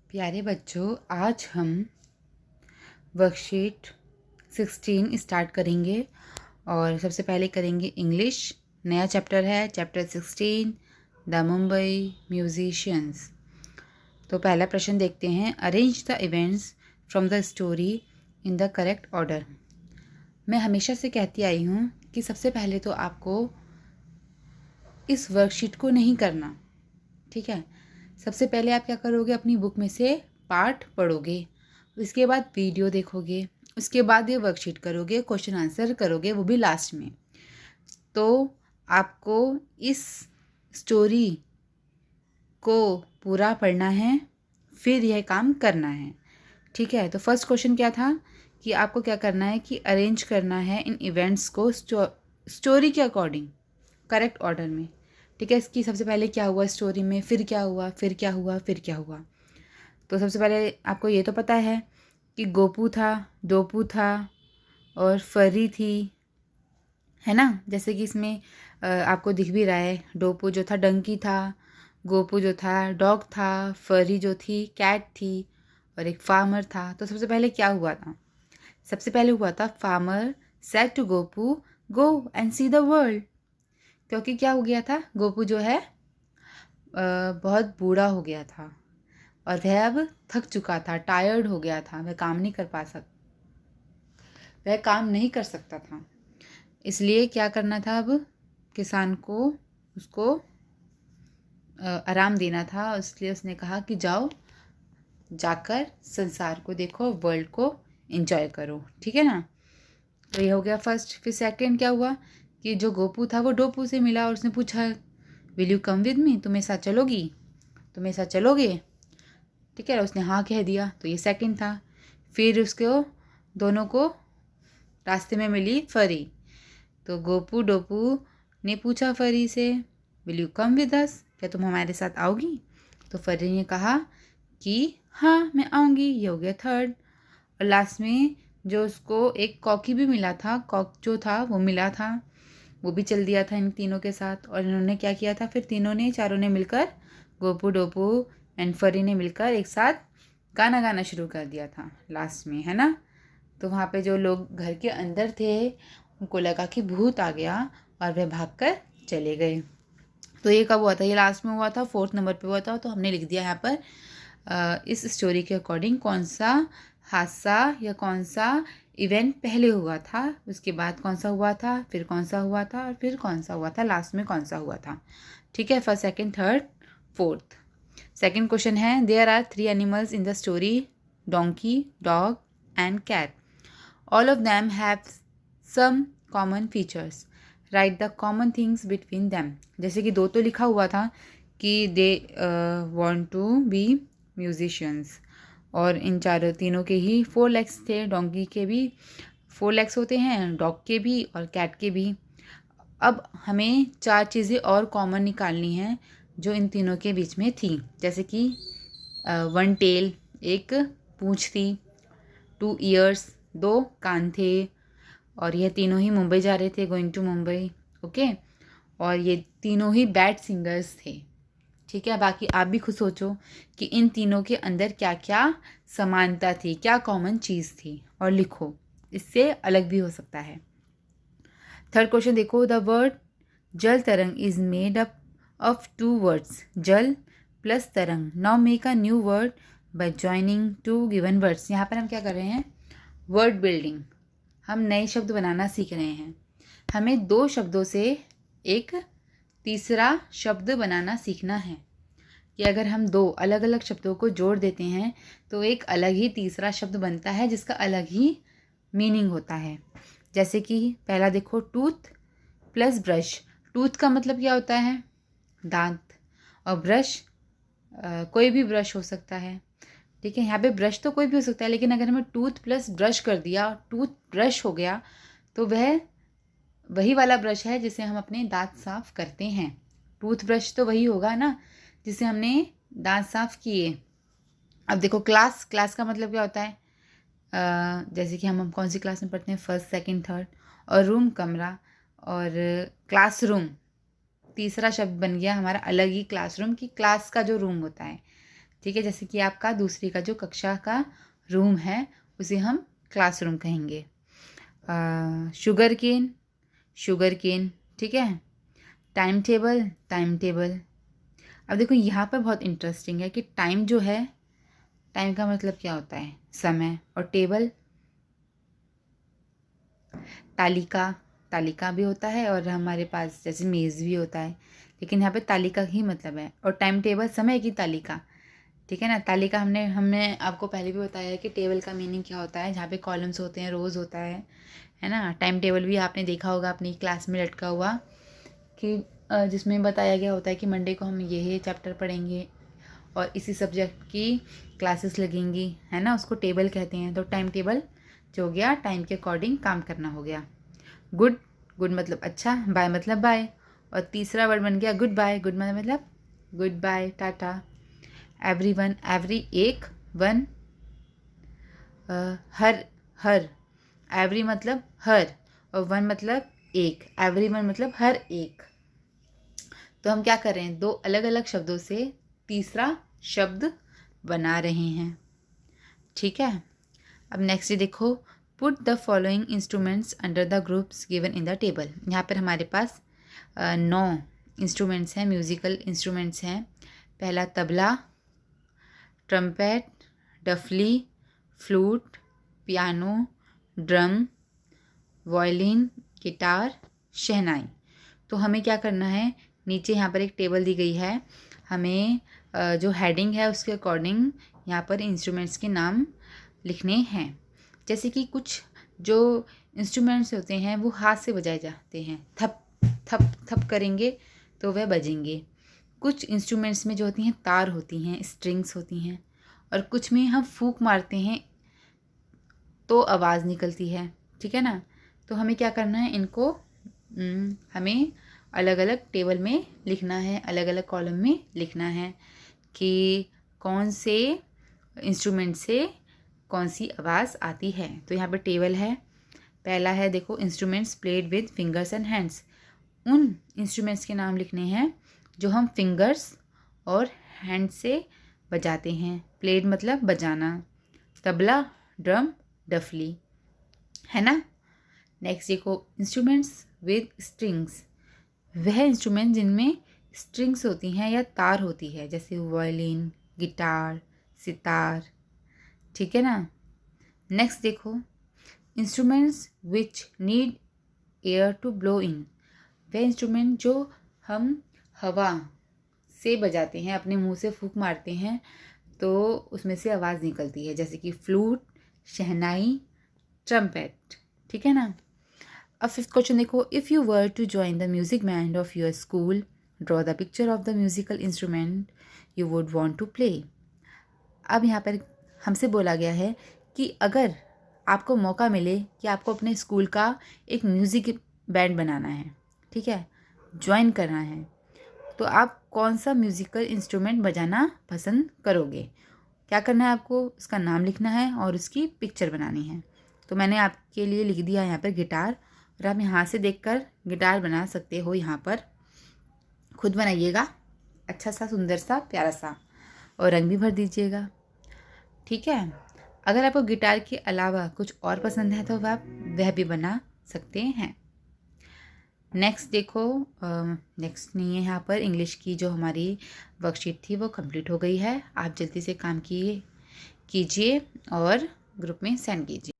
प्यारे बच्चों, आज हम वर्कशीट 16 स्टार्ट करेंगे और सबसे पहले करेंगे इंग्लिश। नया चैप्टर है, चैप्टर 16 द मुंबई म्यूजिशियंस। तो पहला प्रश्न देखते हैं, arrange the events from the story in the correct order. मैं हमेशा से कहती आई हूँ कि सबसे पहले तो आपको इस वर्कशीट को नहीं करना, ठीक है। सबसे पहले आप क्या करोगे, अपनी बुक में से पार्ट पढ़ोगे, उसके बाद वीडियो देखोगे, उसके बाद ये वर्कशीट करोगे, क्वेश्चन आंसर करोगे, वो भी लास्ट में। तो आपको इस स्टोरी को पूरा पढ़ना है, फिर यह काम करना है, ठीक है। तो फर्स्ट क्वेश्चन क्या था कि आपको क्या करना है कि अरेंज करना है इन इवेंट्स को स्टोरी के अकॉर्डिंग, करेक्ट ऑर्डर में, ठीक है। इसकी सबसे पहले क्या हुआ स्टोरी में, फिर क्या हुआ, फिर क्या हुआ, फिर क्या हुआ। तो सबसे पहले आपको ये तो पता है कि गोपू था, डोपू था और फरी थी, है ना। जैसे कि इसमें आपको दिख भी रहा है, डोपू जो था डंकी था, गोपू जो था डॉग था, फरी जो थी कैट थी और एक फार्मर था। तो सबसे पहले क्या हुआ था, सबसे पहले हुआ था farmer said to Gopu go and see the world. क्योंकि क्या हो गया था, गोपू जो है बहुत बूढ़ा हो गया था और वह अब थक चुका था, टायर्ड हो गया था, वह काम नहीं कर सकता था। इसलिए क्या करना था, अब किसान को उसको आराम देना था। इसलिए उसने कहा कि जाओ, जाकर संसार को देखो, वर्ल्ड को एंजॉय करो, ठीक है ना। तो ये हो गया फर्स्ट। फिर सेकंड क्या हुआ कि जो गोपू था वो डोपू से मिला और उसने पूछा, will you come with me, तुम मेरे साथ चलोगी, तुम मेरे साथ चलोगे, ठीक है। उसने हाँ कह दिया, तो ये सेकंड था। फिर उसको दोनों को रास्ते में मिली फरी। तो गोपू डोपू ने पूछा फरी से, will you come with us, क्या तुम हमारे साथ आओगी। तो फरी ने कहा कि हाँ मैं आऊँगी। ये हो गया थर्ड। और लास्ट में जो उसको एक कॉकी भी मिला था, कॉक जो था वो मिला था, वो भी चल दिया था इन तीनों के साथ। और इन्होंने क्या किया था, फिर चारों ने मिलकर, गोपू डोपू एंड फरी ने मिलकर एक साथ गाना गाना शुरू कर दिया था लास्ट में, है ना। तो वहाँ पे जो लोग घर के अंदर थे उनको लगा कि भूत आ गया और वह भागकर चले गए। तो ये कब हुआ था, ये लास्ट में हुआ था, 4th नंबर पे हुआ था। तो हमने लिख दिया यहाँ पर इस स्टोरी के अकॉर्डिंग कौन सा हादसा या कौन सा इवेंट पहले हुआ था, उसके बाद कौन सा हुआ था, फिर कौन सा हुआ था और फिर कौन सा हुआ था, लास्ट में कौन सा हुआ था, ठीक है। First, second, third, fourth. Second question है, there are 3 animals in the story, donkey, dog and cat. All of them have some common features, right the common things between them. जैसे कि 2 तो लिखा हुआ था कि they want to be musicians, और इन तीनों के ही 4 लेग्स थे। डोंकी के भी 4 लेग्स होते हैं, डॉग के भी और कैट के भी। अब हमें 4 चीज़ें और कॉमन निकालनी हैं जो इन तीनों के बीच में थी। जैसे कि 1 टेल, एक पूँछ थी, 2 ईयर्स, 2 कान थे, और यह तीनों ही मुंबई जा रहे थे, गोइंग टू मुंबई, ओके। और ये तीनों ही बैड सिंगर्स थे, ठीक है। बाकी आप भी खुद सोचो कि इन तीनों के अंदर क्या क्या समानता थी, क्या कॉमन चीज़ थी, और लिखो, इससे अलग भी हो सकता है। थर्ड क्वेश्चन देखो, द वर्ड जल तरंग is made up of 2 words, जल प्लस तरंग। Now make a new word by joining 2 given words. यहाँ पर हम क्या कर रहे हैं, वर्ड बिल्डिंग, हम नए शब्द बनाना सीख रहे हैं। हमें 2 शब्दों से एक तीसरा शब्द बनाना सीखना है कि अगर हम 2 अलग अलग शब्दों को जोड़ देते हैं तो एक अलग ही तीसरा शब्द बनता है जिसका अलग ही मीनिंग होता है। जैसे कि पहला देखो, टूथ प्लस ब्रश। टूथ का मतलब क्या होता है, दांत, और ब्रश कोई भी ब्रश हो सकता है, ठीक है। यहाँ पे ब्रश तो कोई भी हो सकता है, लेकिन अगर हमें टूथ प्लस ब्रश कर दिया, टूथ ब्रश हो गया, तो वह वही वाला ब्रश है जिसे हम अपने दांत साफ करते हैं। टूथ ब्रश तो वही होगा ना जिसे हमने दांत साफ किए। अब देखो, क्लास, क्लास का मतलब क्या होता है, जैसे कि हम कौन सी क्लास में पढ़ते हैं, फर्स्ट, सेकंड, थर्ड। और रूम, कमरा, और क्लासरूम तीसरा शब्द बन गया हमारा अलग ही, क्लासरूम की क्लास का जो रूम होता है, ठीक है, जैसे कि आपका दूसरी का जो कक्षा का रूम है उसे हम क्लासरूम कहेंगे। शुगर केन, शुगर केन, ठीक है। Time table, time table. अब देखो यहाँ पर बहुत इंटरेस्टिंग है कि टाइम जो है, टाइम का मतलब क्या होता है, समय, और टेबल तालिका, तालिका भी होता है, और हमारे पास जैसे मेज़ भी होता है, लेकिन यहाँ पे तालिका ही मतलब है, और टाइम टेबल समय की तालिका, ठीक है ना। तालिका हमने आपको पहले भी बताया है कि टेबल का मीनिंग क्या होता है, जहाँ पे कॉलम्स होते हैं, रोज़ होता है ना। टाइम टेबल भी आपने देखा होगा अपनी क्लास में लटका हुआ, कि जिसमें बताया गया होता है कि मंडे को हम ये चैप्टर पढ़ेंगे और इसी सब्जेक्ट की क्लासेस लगेंगी, है ना, उसको टेबल कहते हैं। तो टाइम टेबल जो हो गया, टाइम के अकॉर्डिंग काम करना हो गया। गुड, गुड मतलब अच्छा, बाय मतलब बाय, और तीसरा वर्ड बन गया गुड बाय। गुड मतलब गुड बाय, टाटा। एवरी वन, एवरी एक, वन हर, हर, एवरी मतलब हर, और वन मतलब एक, एवरी वन मतलब हर एक। तो हम क्या कर रहे हैं, दो अलग अलग शब्दों से तीसरा शब्द बना रहे हैं, ठीक है। अब नेक्स्ट देखो, put the following instruments under the groups given in the table. यहाँ पर हमारे पास 9 इंस्ट्रूमेंट्स हैं, म्यूज़िकल इंस्ट्रूमेंट्स हैं। पहला तबला, ट्रम्पेट, डफली, flute, piano, drum, violin, guitar, shehnai. तो हमें क्या करना है, नीचे यहाँ पर एक टेबल दी गई है, हमें जो हेडिंग है उसके अकॉर्डिंग यहाँ पर इंस्ट्रूमेंट्स के नाम लिखने हैं। जैसे कि कुछ जो इंस्ट्रूमेंट्स होते हैं वो हाथ से बजाए जाते हैं, थप थप थप करेंगे तो वह बजेंगे। कुछ इंस्ट्रूमेंट्स में जो होती हैं तार होती हैं, स्ट्रिंग्स होती हैं, और कुछ में हम फूंक मारते हैं तो आवाज़ निकलती है, ठीक है ना। तो हमें क्या करना है, इनको हमें अलग अलग टेबल में लिखना है, अलग अलग कॉलम में लिखना है कि कौन से इंस्ट्रूमेंट से कौन सी आवाज़ आती है। तो यहाँ पर टेबल है, पहला है देखो, instruments played with fingers and hands. उन इंस्ट्रूमेंट्स के नाम लिखने हैं जो हम फिंगर्स और हैंड से बजाते हैं। प्लेड मतलब बजाना, तबला, ड्रम, डफली, है ना। नेक्स्ट देखो, इंस्ट्रूमेंट्स विद स्ट्रिंग्स, वह इंस्ट्रूमेंट जिनमें स्ट्रिंग्स होती हैं या तार होती है, जैसे वायलिन, गिटार, सितार, ठीक है ना। नेक्स्ट देखो, instruments which need air to blow in, वह इंस्ट्रूमेंट जो हम हवा से बजाते हैं, अपने मुंह से फूंक मारते हैं तो उसमें से आवाज़ निकलती है, जैसे कि फ्लूट, शहनाई, ट्रम्पेट, ठीक है ना। अब फिफ्थ क्वेश्चन देखो, if you were to join the music band of your school, draw the picture of the musical instrument you would want to play. अब यहाँ पर हमसे बोला गया है कि अगर आपको मौका मिले कि आपको अपने स्कूल का एक म्यूज़िक बैंड बनाना है, ठीक है, ज्वाइन करना है, तो आप कौन सा म्यूज़िकल इंस्ट्रूमेंट बजाना पसंद करोगे। क्या करना है आपको, उसका नाम लिखना है और उसकी पिक्चर बनानी है। तो मैंने आपके लिए लिख दिया यहाँ पर गिटार, और आप यहाँ से देखकर गिटार बना सकते हो। यहाँ पर खुद बनाइएगा, अच्छा सा, सुंदर सा, प्यारा सा, और रंग भी भर दीजिएगा, ठीक है। अगर आपको गिटार के अलावा कुछ और पसंद है तो आप वह भी बना सकते हैं। नेक्स्ट देखो, नेक्स्ट नहीं है, यहाँ पर इंग्लिश की जो हमारी वर्कशीट थी वो कंप्लीट हो गई है। आप जल्दी से काम कीजिए और ग्रुप में सेंड कीजिए।